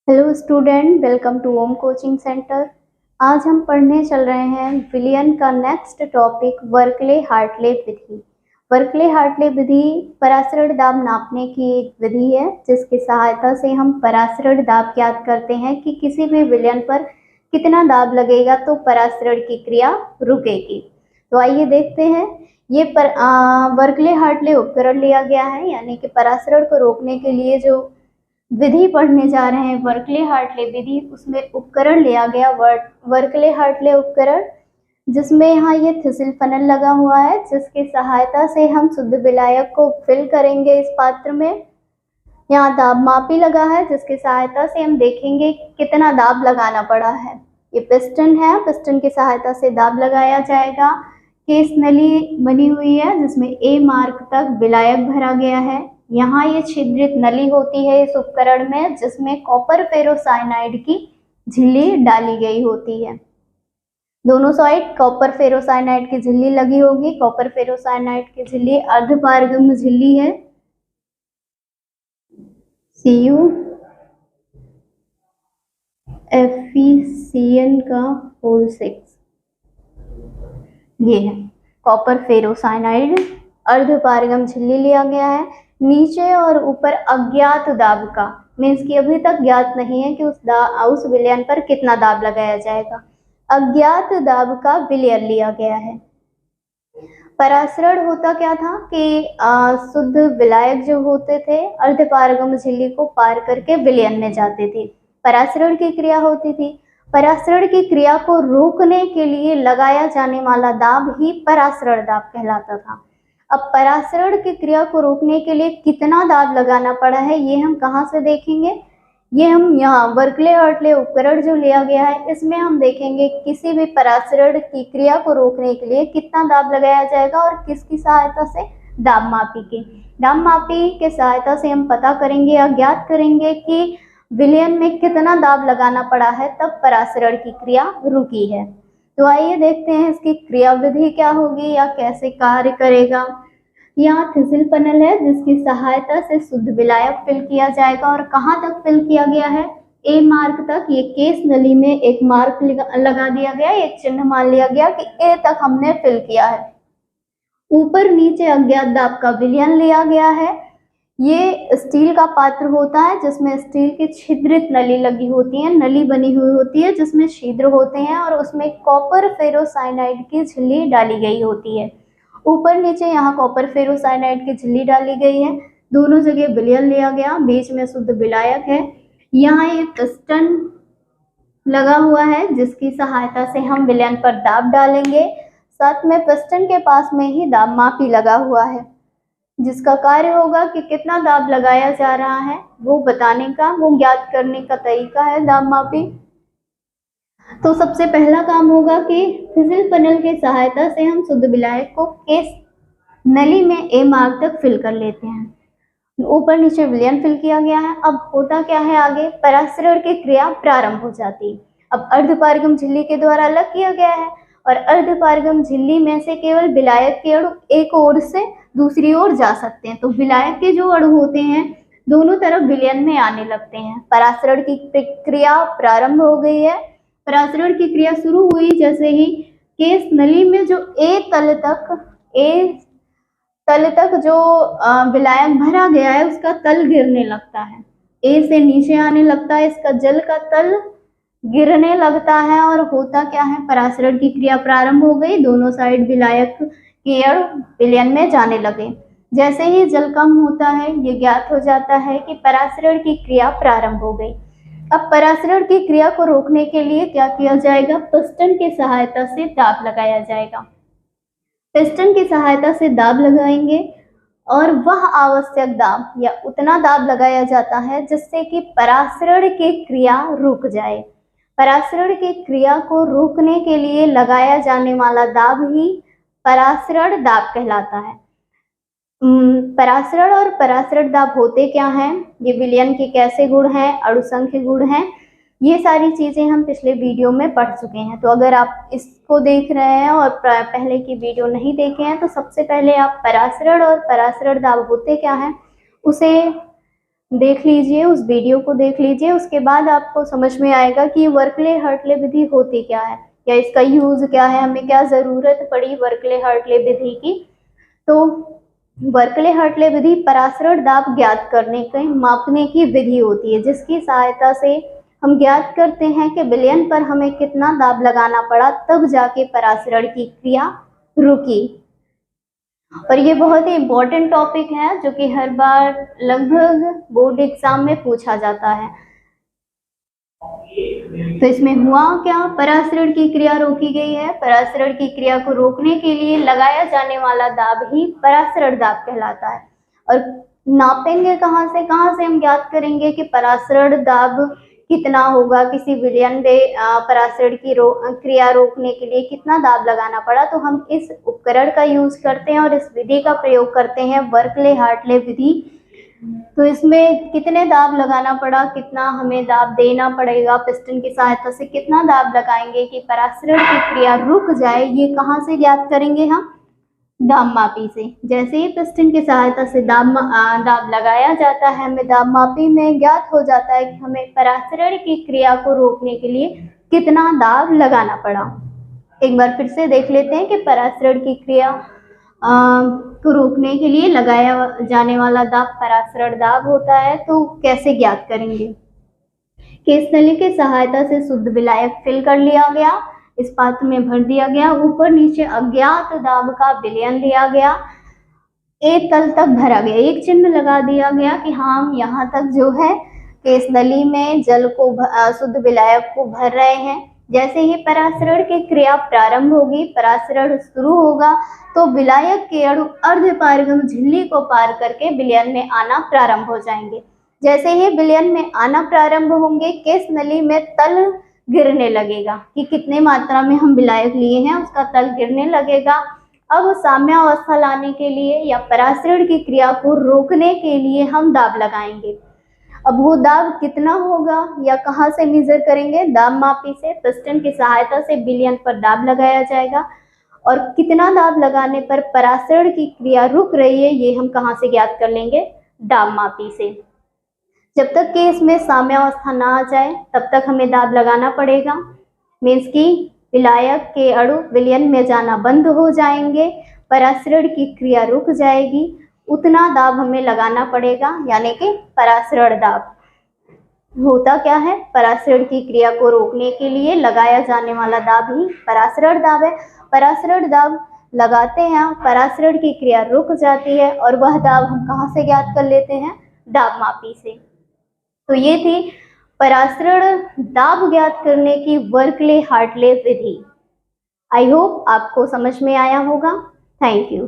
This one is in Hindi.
Hello student, welcome to Om coaching centre. आज हम पढ़ने चल रहे हैं विलियन का नेक्स्ट टॉपिक वर्कले हार्टले विधि। वर्कले हार्टले विधि परासरण दाब नापने की एक विधि है जिसकी सहायता से हम परासरण दाब ज्ञात करते हैं कि किसी भी विलयन पर कितना दाब लगेगा तो परासरण की क्रिया रुकेगी। तो आइए देखते हैं। ये वर्कले हार्टले उपकरण लिया गया है, यानी कि परासरण को रोकने के लिए जो विधि पढ़ने जा रहे हैं वर्कले हार्टले विधि, उसमें उपकरण लिया गया वर्कले हार्टले उपकरण, जिसमें यहाँ ये थिसिल फनल लगा हुआ है जिसकी सहायता से हम शुद्ध विलायक को फिल करेंगे इस पात्र में। यहाँ दाब मापी लगा है जिसकी सहायता से हम देखेंगे कितना दाब लगाना पड़ा है। ये पिस्टन है, पिस्टन की सहायता से दाब लगाया जाएगा। केस नली बनी हुई है जिसमें ए मार्क तक विलायक भरा गया है। यहाँ ये छिद्रित नली होती है इस उपकरण में जिसमें कॉपर फेरोसाइनाइड की झिल्ली डाली गई होती है। दोनों साइड कॉपर फेरोसाइनाइड की झिल्ली लगी होगी। कॉपर फेरोसाइनाइड की झिल्ली अर्धपारगम्य झिल्ली है, CuFeCN का होल 6। ये है कॉपर फेरोसाइनाइड, अर्धपारगम झिल्ली लिया गया है। नीचे और ऊपर अज्ञात दाब का मीन्स कि अभी तक ज्ञात नहीं है कि उस विलयन पर कितना दाब लगाया जाएगा। अज्ञात दाब का विलयन लिया गया है। परासरण होता क्या था कि शुद्ध विलायक जो होते थे अर्धपारगम झिल्ली को पार करके विलयन में जाते थे। परासरण की क्रिया होती थी। परासरण की क्रिया को रोकने के लिए लगाया जाने वाला दाब ही परासरण दाब कहलाता था। अब परासरण की क्रिया को रोकने के लिए कितना दाब लगाना पड़ा है ये हम कहाँ से देखेंगे। ये हम यहाँ वर्कले हार्टले उपकरण जो लिया गया है इसमें हम देखेंगे किसी भी परासरण की क्रिया को रोकने के लिए कितना दाब लगाया जाएगा और किसकी सहायता से, दाब मापी के सहायता से हम पता करेंगे या ज्ञात करेंगे कि विलयन में कितना दाब लगाना पड़ा है तब परासरण की क्रिया रुकी है। तो आइए देखते हैं इसकी क्रिया विधि क्या होगी या कैसे कार्य करेगा। यहाँ थिसिल फनल है जिसकी सहायता से शुद्ध विलायक फिल किया जाएगा और कहाँ तक फिल किया गया है, ए मार्क तक। ये केस नली में एक मार्क लगा दिया गया, एक चिन्ह मान लिया गया कि ए तक हमने फिल किया है। ऊपर नीचे अज्ञात दाब का विलयन लिया गया है। ये स्टील का पात्र होता है जिसमें स्टील की छिद्रित नली लगी होती है, नली बनी हुई होती है जिसमें छिद्र होते हैं और उसमें कॉपर फेरोसाइनाइड की झिल्ली डाली गई होती है। ऊपर नीचे यहाँ कॉपर फेरोसाइनाइड की झिल्ली डाली गई है। दोनों जगह विलयन लिया गया, बीच में शुद्ध विलायक है। यहाँ ये पिस्टन लगा हुआ है जिसकी सहायता से हम विलयन पर दाब डालेंगे। साथ में पिस्टन के पास में ही दाब मापी लगा हुआ है जिसका कार्य होगा कि कितना दाब लगाया जा रहा है वो बताने का, वो ज्ञात करने का तरीका है दाब मापी। तो सबसे पहला काम होगा कि थिसिल फनल की सहायता से हम शुद्ध विलायक को केस नली में ए मार्क तक फिल कर लेते हैं। ऊपर नीचे विलयन फिल किया गया है। अब होता क्या है, आगे परासरण की क्रिया प्रारंभ हो जाती है। अब अर्धपारगम झिल्ली के द्वारा अलग किया गया है और अर्धपारगम झिल्ली में से केवल विलायक के अणु एक ओर से दूसरी ओर जा सकते हैं। तो विलायक के जो अणु होते हैं दोनों तरफ विलयन में आने लगते हैं। परासरण की क्रिया प्रारंभ हो गई है। परासरण की क्रिया शुरू हुई जैसे ही केस नली में जो ए तल तक जो विलायक भरा गया है उसका तल गिरने लगता है, ए से नीचे आने लगता है, इसका जल का तल गिरने लगता है और होता क्या है, परासरण की क्रिया प्रारंभ हो गई। दोनों साइड विलायक के अणु विलयन में जाने लगे। जैसे ही जल कम होता है ये ज्ञात हो जाता है कि परासरण की क्रिया प्रारंभ हो गई। अब परासरण की क्रिया को रोकने के लिए क्या किया जाएगा, पिस्टन की सहायता से दाब लगाया जाएगा। पिस्टन की सहायता से दाब लगाएंगे और वह आवश्यक दाब या उतना दाब लगाया जाता है जिससे कि परासरण की क्रिया रुक जाए। परासरण की क्रिया को रोकने के लिए लगाया जाने वाला दाब ही परासरण दाब कहलाता है। परासरण और परासरण दाब होते क्या हैं, ये विलयन के कैसे गुण हैं, अणुसंख्य गुण हैं, ये सारी चीजें हम पिछले वीडियो में पढ़ चुके हैं। तो अगर आप इसको देख रहे हैं और पहले की वीडियो नहीं देखे हैं तो सबसे पहले आप परासरण और परासरण दाब होते क्या हैं उसे देख लीजिए, उस वीडियो को देख लीजिए, उसके बाद आपको समझ में आएगा कि वर्कले हर्टले विधि होती क्या है या इसका यूज क्या है, हमें क्या जरूरत पड़ी वर्कले हर्टले विधि की। तो वर्कले हर्टले विधि पराशरण दाब ज्ञात करने के मापने की विधि होती है, जिसकी सहायता से हम ज्ञात करते हैं कि विलयन पर हमें कितना दाब लगाना पड़ा, तब जाके पराशरण की क्रिया रुकी। और ये बहुत ही इम्पोर्टेंट टॉपिक है जो कि हर बार लगभग बोर्ड एग्जाम में पूछा जाता है। तो इसमें हुआ क्या, पराशरण की क्रिया रोकी गई है। पराशरण की क्रिया को रोकने के लिए लगाया जाने वाला दाब ही पराशरण दाब कहलाता है। और नापेंगे कहाँ से हम ज्ञात करेंगे कि पराशरण दाब कितना होगा, किसी विलयन में पराशरण की क्रिया रोकने के लिए कितना दाब लगाना पड़ा। तो हम इस उपकरण का यूज करते हैं और इस विधि का प्रयोग करते हैं, वर्कले हार्टले विधि। तो इसमें कितने दाब लगाना पड़ा, कितना हमें दाब देना पड़ेगा, पिस्टन की सहायता से कितना दाब लगाएंगे कि पराशरण की क्रिया रुक जाए, ये कहाँ से ज्ञात करेंगे हम, दाब मापी से। जैसे ही पिस्टन की सहायता से दाब लगाया जाता है, हमें दाब मापी में ज्ञात हो जाता है कि हमें पराशरण की क्रिया को रोकने के लिए कितना दाब लगाना पड़ा। एक बार फिर से देख लेते हैं कि पराशरण की क्रिया को रोकने के लिए लगाया जाने वाला दाब पराशरण दाब होता है। तो कैसे ज्ञात करेंगे, केस नली की सहायता से शुद्ध विलायक फिल कर लिया गया, इस पात्र में भर दिया गया, ऊपर नीचे अज्ञात दाब का विलयन लिया गया, एक तल तक भरा गया, एक चिन्ह लगा दिया गया कि हाँ हम यहाँ तक जो है केस नली में जल को शुद्ध विलायक को भर रहे हैं। जैसे ही पराशरण की क्रिया प्रारंभ होगी, पराशरण शुरू होगा, तो विलायक के अणु अर्धपारगम झिल्ली को पार करके विलयन में आना प्रारंभ हो जाएंगे। जैसे ही विलयन में आना प्रारंभ होंगे, केस नली में तल गिरने लगेगा कि कितने मात्रा में हम विलायक लिए हैं, उसका तल गिरने लगेगा। अब साम्यावस्था लाने के लिए या पराशरण की क्रिया को रोकने के लिए हम दाब लगाएंगे। अब वो दाब कितना होगा या कहाँ से मेजर करेंगे, दाब मापी से। पिस्टन की सहायता से विलयन पर दाब लगाया जाएगा और कितना दाब लगाने पर पराशरण की क्रिया रुक रही है, ये हम कहाँ से ज्ञात कर लेंगे, दाब मापी से। जब तक कि इसमें साम्यावस्था ना आ जाए तब तक हमें दाब लगाना पड़ेगा। मीन्स कि विलायक के अणु विलयन में जाना बंद हो जाएंगे, पराशरण की क्रिया रुक जाएगी, उतना दाब हमें लगाना पड़ेगा, यानी कि पराशरण दाब। होता क्या है, पराशरण की क्रिया को रोकने के लिए लगाया जाने वाला दाब ही पराशरण दाब है। पराशरण दाब लगाते हैं, पराशरण की क्रिया रुक जाती है और वह दाब हम कहाँ से ज्ञात कर लेते हैं, दाब मापी से। तो ये थी पराशरण दाब ज्ञात करने की Berkeley Hartley Vidhi. I hope आपको समझ में आया होगा। Thank you.